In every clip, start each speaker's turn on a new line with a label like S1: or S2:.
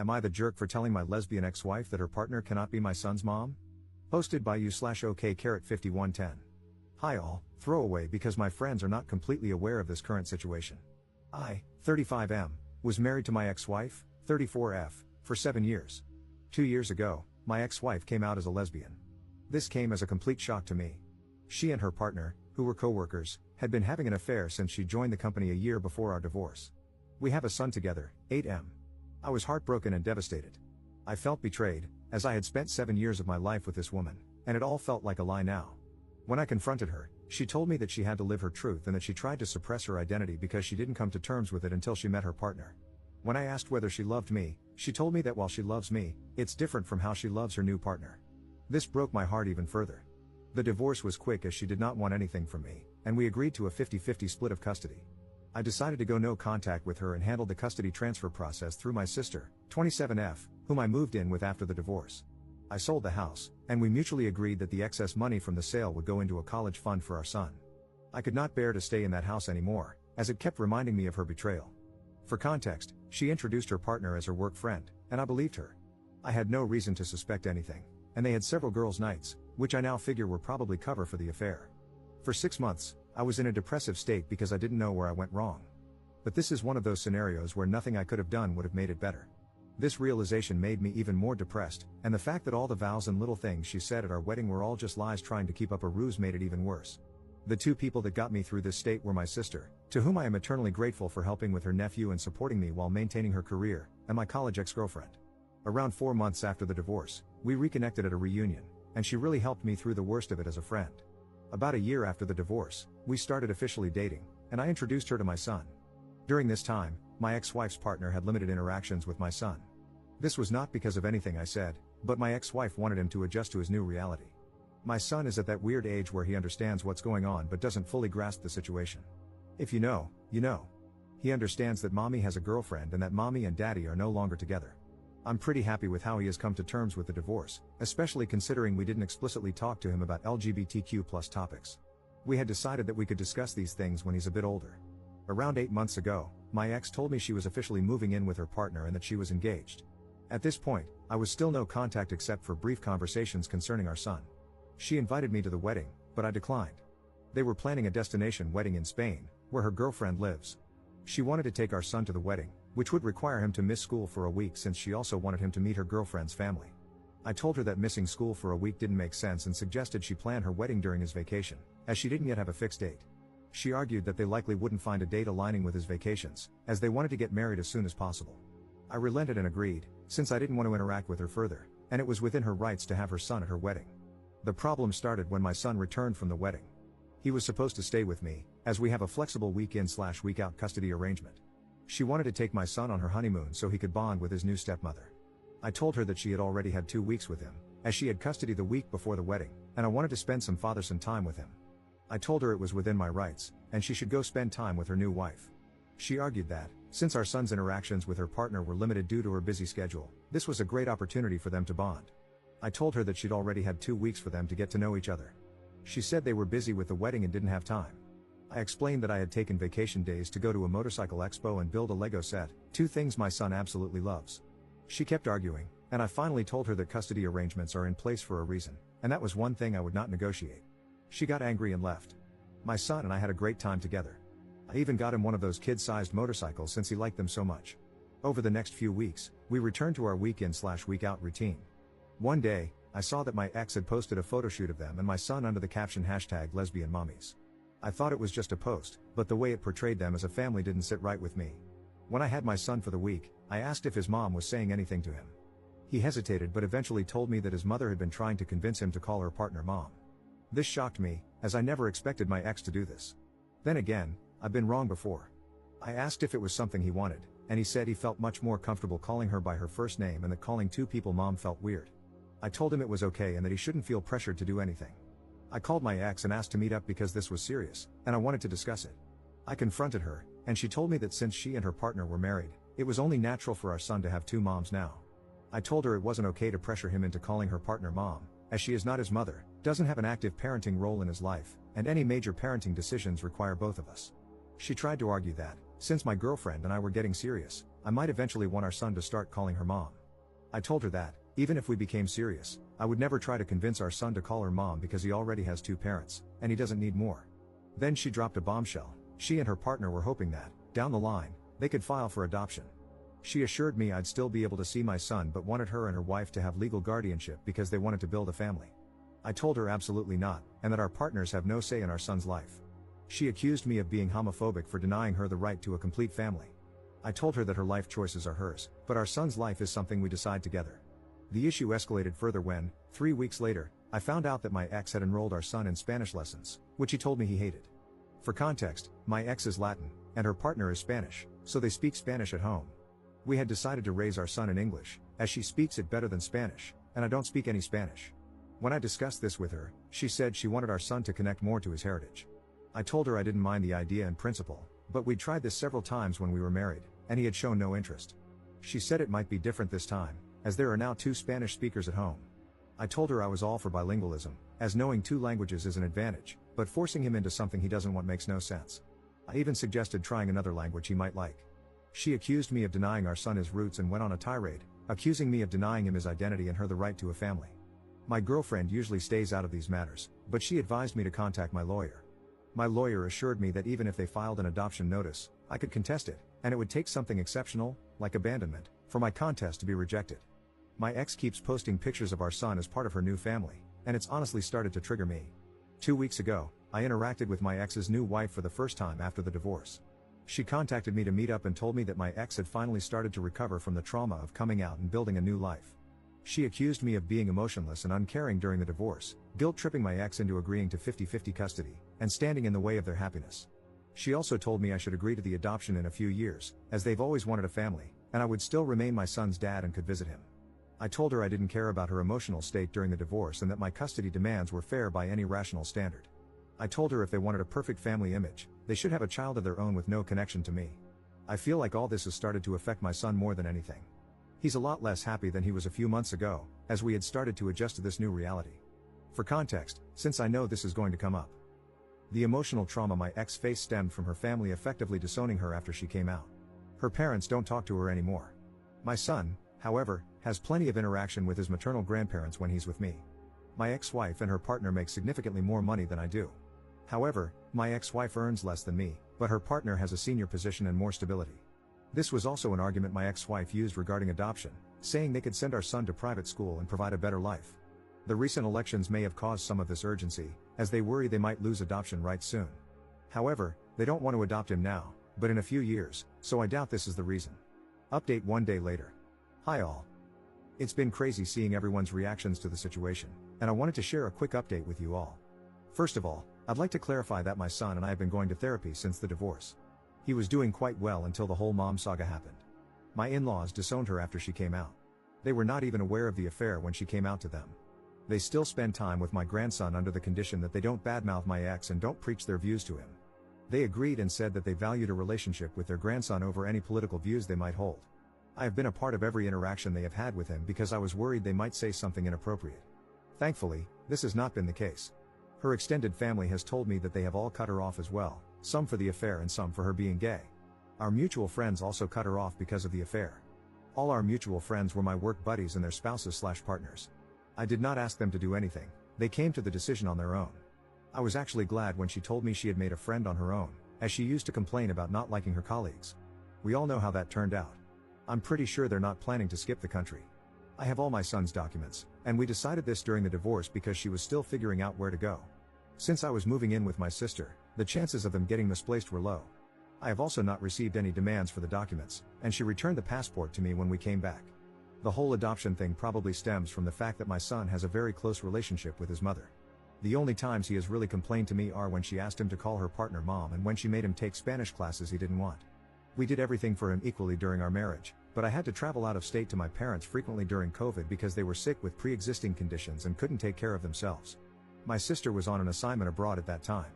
S1: Am I the jerk for telling my lesbian ex-wife that her partner cannot be my son's mom? Posted by you/OK5110. Hi all, throwaway because my friends are not completely aware of this current situation. I, 35M, was married to my ex-wife, 34F, for 7 years. 2 years ago, my ex-wife came out as a lesbian. This came as a complete shock to me. She and her partner, who were co-workers, had been having an affair since she joined the company a year before our divorce. We have a son together, 8M. I was heartbroken and devastated. I felt betrayed, as I had spent 7 years of my life with this woman, and it all felt like a lie now. When I confronted her, she told me that she had to live her truth and that she tried to suppress her identity because she didn't come to terms with it until she met her partner. When I asked whether she loved me, she told me that while she loves me, it's different from how she loves her new partner. This broke my heart even further. The divorce was quick as she did not want anything from me, and we agreed to a 50-50 split of custody. I decided to go no contact with her and handled the custody transfer process through my sister, 27F, whom I moved in with after the divorce. I sold the house, and we mutually agreed that the excess money from the sale would go into a college fund for our son. I could not bear to stay in that house anymore, as it kept reminding me of her betrayal. For context, she introduced her partner as her work friend, and I believed her. I had no reason to suspect anything, and they had several girls' nights, which I now figure were probably cover for the affair. For 6 months, I was in a depressive state because I didn't know where I went wrong. But this is one of those scenarios where nothing I could have done would have made it better. This realization made me even more depressed, and the fact that all the vows and little things she said at our wedding were all just lies trying to keep up a ruse made it even worse. The two people that got me through this state were my sister, to whom I am eternally grateful for helping with her nephew and supporting me while maintaining her career, and my college ex-girlfriend. Around 4 months after the divorce, we reconnected at a reunion, and she really helped me through the worst of it as a friend. About a year after the divorce, we started officially dating, and I introduced her to my son. During this time, my ex-wife's partner had limited interactions with my son. This was not because of anything I said, but my ex-wife wanted him to adjust to his new reality. My son is at that weird age where he understands what's going on but doesn't fully grasp the situation. If you know, you know. He understands that mommy has a girlfriend and that mommy and daddy are no longer together. I'm pretty happy with how he has come to terms with the divorce, especially considering we didn't explicitly talk to him about LGBTQ+ topics. We had decided that we could discuss these things when he's a bit older. Around 8 months ago, my ex told me she was officially moving in with her partner and that she was engaged. At this point, I was still no contact except for brief conversations concerning our son. She invited me to the wedding, but I declined. They were planning a destination wedding in Spain, where her girlfriend lives. She wanted to take our son to the wedding, which would require him to miss school for a week since she also wanted him to meet her girlfriend's family. I told her that missing school for a week didn't make sense and suggested she plan her wedding during his vacation, as she didn't yet have a fixed date. She argued that they likely wouldn't find a date aligning with his vacations, as they wanted to get married as soon as possible. I relented and agreed, since I didn't want to interact with her further, and it was within her rights to have her son at her wedding. The problem started when my son returned from the wedding. He was supposed to stay with me, as we have a flexible week-in/week-out custody arrangement. She wanted to take my son on her honeymoon so he could bond with his new stepmother. I told her that she had already had 2 weeks with him, as she had custody the week before the wedding, and I wanted to spend some father-son time with him. I told her it was within my rights, and she should go spend time with her new wife. She argued that, since our son's interactions with her partner were limited due to her busy schedule, this was a great opportunity for them to bond. I told her that she'd already had 2 weeks for them to get to know each other. She said they were busy with the wedding and didn't have time. I explained that I had taken vacation days to go to a motorcycle expo and build a Lego set, 2 things my son absolutely loves. She kept arguing, and I finally told her that custody arrangements are in place for a reason, and that was one thing I would not negotiate. She got angry and left. My son and I had a great time together. I even got him one of those kid-sized motorcycles since he liked them so much. Over the next few weeks, we returned to our week-in/week-out routine. One day, I saw that my ex had posted a photo shoot of them and my son under the caption #lesbianmommies. I thought it was just a post, but the way it portrayed them as a family didn't sit right with me. When I had my son for the week, I asked if his mom was saying anything to him. He hesitated but eventually told me that his mother had been trying to convince him to call her partner mom. This shocked me, as I never expected my ex to do this. Then again, I've been wrong before. I asked if it was something he wanted, and he said he felt much more comfortable calling her by her first name and that calling 2 people mom felt weird. I told him it was okay and that he shouldn't feel pressured to do anything. I called my ex and asked to meet up because this was serious, and I wanted to discuss it. I confronted her, and she told me that since she and her partner were married, it was only natural for our son to have 2 moms now. I told her it wasn't okay to pressure him into calling her partner mom, as she is not his mother, doesn't have an active parenting role in his life, and any major parenting decisions require both of us. She tried to argue that, since my girlfriend and I were getting serious, I might eventually want our son to start calling her mom. I told her that, even if we became serious, I would never try to convince our son to call her mom because he already has 2 parents, and he doesn't need more. Then she dropped a bombshell. She and her partner were hoping that, down the line, they could file for adoption. She assured me I'd still be able to see my son but wanted her and her wife to have legal guardianship because they wanted to build a family. I told her absolutely not, and that our partners have no say in our son's life. She accused me of being homophobic for denying her the right to a complete family. I told her that her life choices are hers, but our son's life is something we decide together. The issue escalated further when, 3 weeks later, I found out that my ex had enrolled our son in Spanish lessons, which he told me he hated. For context, my ex is Latin, and her partner is Spanish, so they speak Spanish at home. We had decided to raise our son in English, as she speaks it better than Spanish, and I don't speak any Spanish. When I discussed this with her, she said she wanted our son to connect more to his heritage. I told her I didn't mind the idea in principle, but we'd tried this several times when we were married, and he had shown no interest. She said it might be different this time, as there are now 2 Spanish speakers at home. I told her I was all for bilingualism, as knowing 2 languages is an advantage, but forcing him into something he doesn't want makes no sense. I even suggested trying another language he might like. She accused me of denying our son his roots and went on a tirade, accusing me of denying him his identity and her the right to a family. My girlfriend usually stays out of these matters, but she advised me to contact my lawyer. My lawyer assured me that even if they filed an adoption notice, I could contest it, and it would take something exceptional, like abandonment, for my contest to be rejected. My ex keeps posting pictures of our son as part of her new family, and it's honestly started to trigger me. 2 weeks ago, I interacted with my ex's new wife for the first time after the divorce. She contacted me to meet up and told me that my ex had finally started to recover from the trauma of coming out and building a new life. She accused me of being emotionless and uncaring during the divorce, guilt-tripping my ex into agreeing to 50-50 custody, and standing in the way of their happiness. She also told me I should agree to the adoption in a few years, as they've always wanted a family, and I would still remain my son's dad and could visit him. I told her I didn't care about her emotional state during the divorce and that my custody demands were fair by any rational standard. I told her if they wanted a perfect family image, they should have a child of their own with no connection to me. I feel like all this has started to affect my son more than anything. He's a lot less happy than he was a few months ago, as we had started to adjust to this new reality. For context, since I know this is going to come up, the emotional trauma my ex faced stemmed from her family effectively disowning her after she came out. Her parents don't talk to her anymore. My son, however, has plenty of interaction with his maternal grandparents when he's with me. My ex-wife and her partner make significantly more money than I do. However, my ex-wife earns less than me, but her partner has a senior position and more stability. This was also an argument my ex-wife used regarding adoption, saying they could send our son to private school and provide a better life. The recent elections may have caused some of this urgency, as they worry they might lose adoption rights soon. However, they don't want to adopt him now, but in a few years, so I doubt this is the reason. Update 1 day later. Hi all. It's been crazy seeing everyone's reactions to the situation, and I wanted to share a quick update with you all. First of all, I'd like to clarify that my son and I have been going to therapy since the divorce. He was doing quite well until the whole mom saga happened. My in-laws disowned her after she came out. They were not even aware of the affair when she came out to them. They still spend time with my grandson under the condition that they don't badmouth my ex and don't preach their views to him. They agreed and said that they valued a relationship with their grandson over any political views they might hold. I have been a part of every interaction they have had with him because I was worried they might say something inappropriate. Thankfully, this has not been the case. Her extended family has told me that they have all cut her off as well, some for the affair and some for her being gay. Our mutual friends also cut her off because of the affair. All our mutual friends were my work buddies and their spouses/partners. I did not ask them to do anything, they came to the decision on their own. I was actually glad when she told me she had made a friend on her own, as she used to complain about not liking her colleagues. We all know how that turned out. I'm pretty sure they're not planning to skip the country. I have all my son's documents, and we decided this during the divorce because she was still figuring out where to go. Since I was moving in with my sister, the chances of them getting misplaced were low. I have also not received any demands for the documents, and she returned the passport to me when we came back. The whole adoption thing probably stems from the fact that my son has a very close relationship with his mother. The only times he has really complained to me are when she asked him to call her partner mom and when she made him take Spanish classes he didn't want. We did everything for him equally during our marriage, but I had to travel out of state to my parents frequently during COVID because they were sick with pre-existing conditions and couldn't take care of themselves. My sister was on an assignment abroad at that time.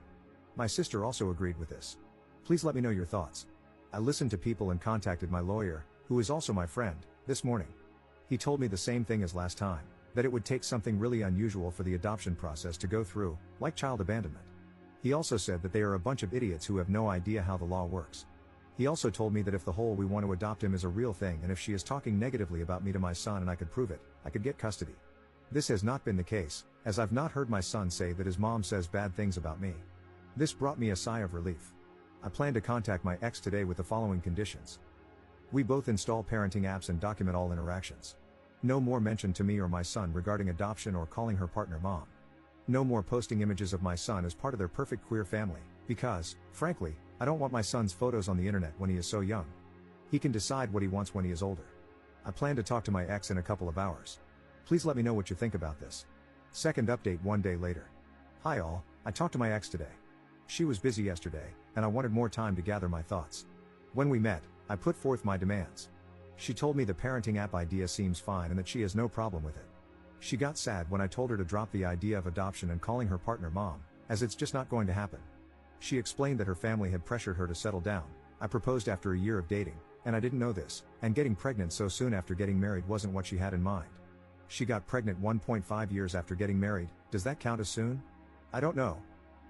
S1: My sister also agreed with this. Please let me know your thoughts. I listened to people and contacted my lawyer, who is also my friend, this morning. He told me the same thing as last time, that it would take something really unusual for the adoption process to go through, like child abandonment. He also said that they are a bunch of idiots who have no idea how the law works. He also told me that if the whole "we want to adopt him" is a real thing and if she is talking negatively about me to my son and I could prove it, I could get custody. This has not been the case, as I've not heard my son say that his mom says bad things about me. This brought me a sigh of relief. I plan to contact my ex today with the following conditions. We both install parenting apps and document all interactions. No more mention to me or my son regarding adoption or calling her partner mom. No more posting images of my son as part of their perfect queer family, because, frankly, I don't want my son's photos on the internet when he is so young. He can decide what he wants when he is older. I plan to talk to my ex in a couple of hours. Please let me know what you think about this. Second update 1 day later. Hi all, I talked to my ex today. She was busy yesterday, and I wanted more time to gather my thoughts. When we met, I put forth my demands. She told me the parenting app idea seems fine and that she has no problem with it. She got sad when I told her to drop the idea of adoption and calling her partner mom, as it's just not going to happen. She explained that her family had pressured her to settle down. I proposed after a year of dating, and I didn't know this, and getting pregnant so soon after getting married wasn't what she had in mind. She got pregnant 1.5 years after getting married. Does that count as soon? I don't know.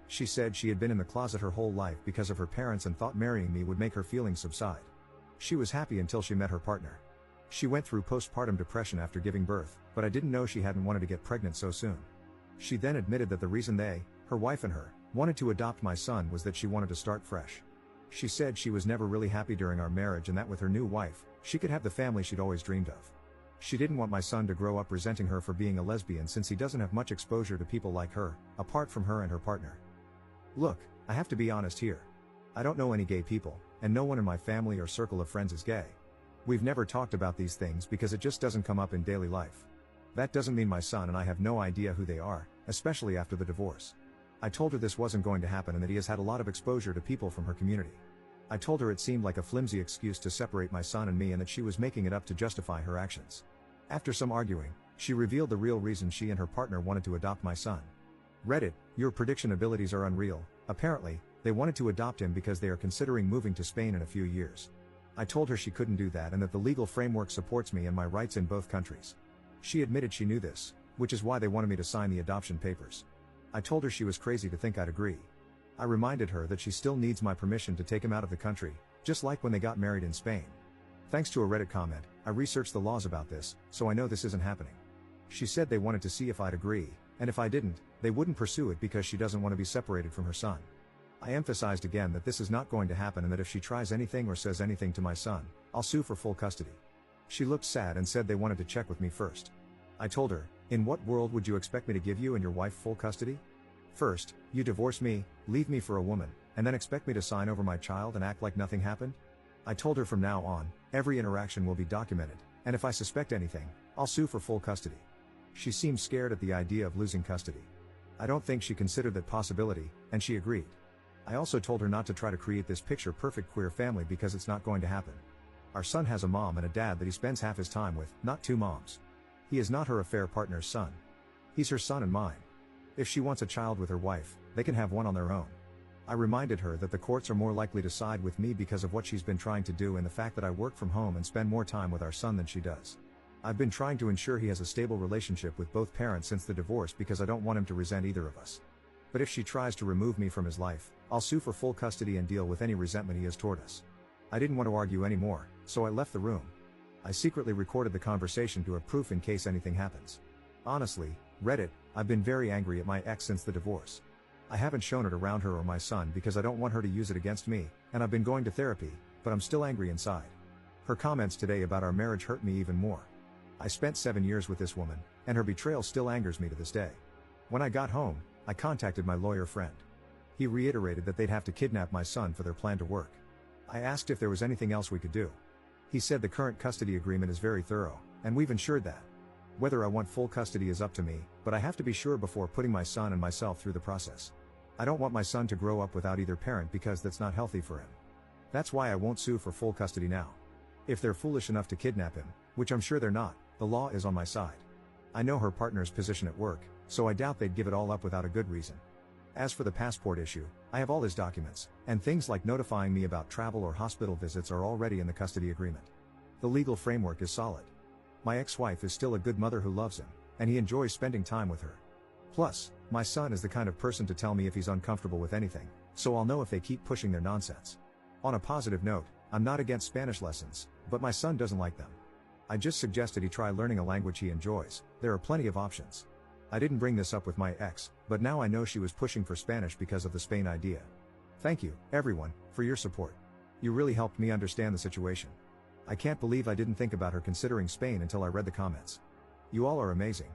S1: She said she had been in the closet her whole life because of her parents and thought marrying me would make her feelings subside. She was happy until she met her partner. She went through postpartum depression after giving birth, but I didn't know she hadn't wanted to get pregnant so soon. She then admitted that the reason they, her wife and her, wanted to adopt my son was that she wanted to start fresh. She said she was never really happy during our marriage and that with her new wife, she could have the family she'd always dreamed of. She didn't want my son to grow up resenting her for being a lesbian since he doesn't have much exposure to people like her, apart from her and her partner. Look, I have to be honest here. I don't know any gay people, and no one in my family or circle of friends is gay. We've never talked about these things because it just doesn't come up in daily life. That doesn't mean my son and I have no idea who they are, especially after the divorce. I told her this wasn't going to happen and that he has had a lot of exposure to people from her community. I told her it seemed like a flimsy excuse to separate my son and me and that she was making it up to justify her actions. After some arguing, she revealed the real reason she and her partner wanted to adopt my son. Reddit, your prediction abilities are unreal. Apparently, they wanted to adopt him because they are considering moving to Spain in a few years. I told her she couldn't do that and that the legal framework supports me and my rights in both countries. She admitted she knew this, which is why they wanted me to sign the adoption papers. I told her she was crazy to think I'd agree. I reminded her that she still needs my permission to take him out of the country, just like when they got married in Spain. Thanks to a Reddit comment, I researched the laws about this, so I know this isn't happening. She said they wanted to see if I'd agree, and if I didn't, they wouldn't pursue it because she doesn't want to be separated from her son. I emphasized again that this is not going to happen and that if she tries anything or says anything to my son, I'll sue for full custody. She looked sad and said they wanted to check with me first. I told her, in what world would you expect me to give you and your wife full custody? First, you divorce me, leave me for a woman, and then expect me to sign over my child and act like nothing happened? I told her from now on, every interaction will be documented, and if I suspect anything, I'll sue for full custody. She seemed scared at the idea of losing custody. I don't think she considered that possibility, and she agreed. I also told her not to try to create this picture-perfect queer family because it's not going to happen. Our son has a mom and a dad that he spends half his time with, not two moms. He is not her affair partner's son. He's her son and mine. If she wants a child with her wife, they can have one on their own. I reminded her that the courts are more likely to side with me because of what she's been trying to do and the fact that I work from home and spend more time with our son than she does. I've been trying to ensure he has a stable relationship with both parents since the divorce because I don't want him to resent either of us. But if she tries to remove me from his life, I'll sue for full custody and deal with any resentment he has toward us. I didn't want to argue anymore, so I left the room. I secretly recorded the conversation to have proof in case anything happens. Honestly, Reddit, I've been very angry at my ex since the divorce. I haven't shown it around her or my son because I don't want her to use it against me, and I've been going to therapy, but I'm still angry inside. Her comments today about our marriage hurt me even more. I spent 7 years with this woman, and her betrayal still angers me to this day. When I got home, I contacted my lawyer friend. He reiterated that they'd have to kidnap my son for their plan to work. I asked if there was anything else we could do. He said the current custody agreement is very thorough, and we've ensured that. Whether I want full custody is up to me, but I have to be sure before putting my son and myself through the process. I don't want my son to grow up without either parent because that's not healthy for him. That's why I won't sue for full custody now. If they're foolish enough to kidnap him, which I'm sure they're not, the law is on my side. I know her partner's position at work, so I doubt they'd give it all up without a good reason. As for the passport issue, I have all his documents, and things like notifying me about travel or hospital visits are already in the custody agreement. The legal framework is solid. My ex-wife is still a good mother who loves him, and he enjoys spending time with her. Plus, my son is the kind of person to tell me if he's uncomfortable with anything, so I'll know if they keep pushing their nonsense. On a positive note, I'm not against Spanish lessons, but my son doesn't like them. I just suggested he try learning a language he enjoys. There are plenty of options. I didn't bring this up with my ex, but now I know she was pushing for Spanish because of the Spain idea. Thank you, everyone, for your support. You really helped me understand the situation. I can't believe I didn't think about her considering Spain until I read the comments. You all are amazing.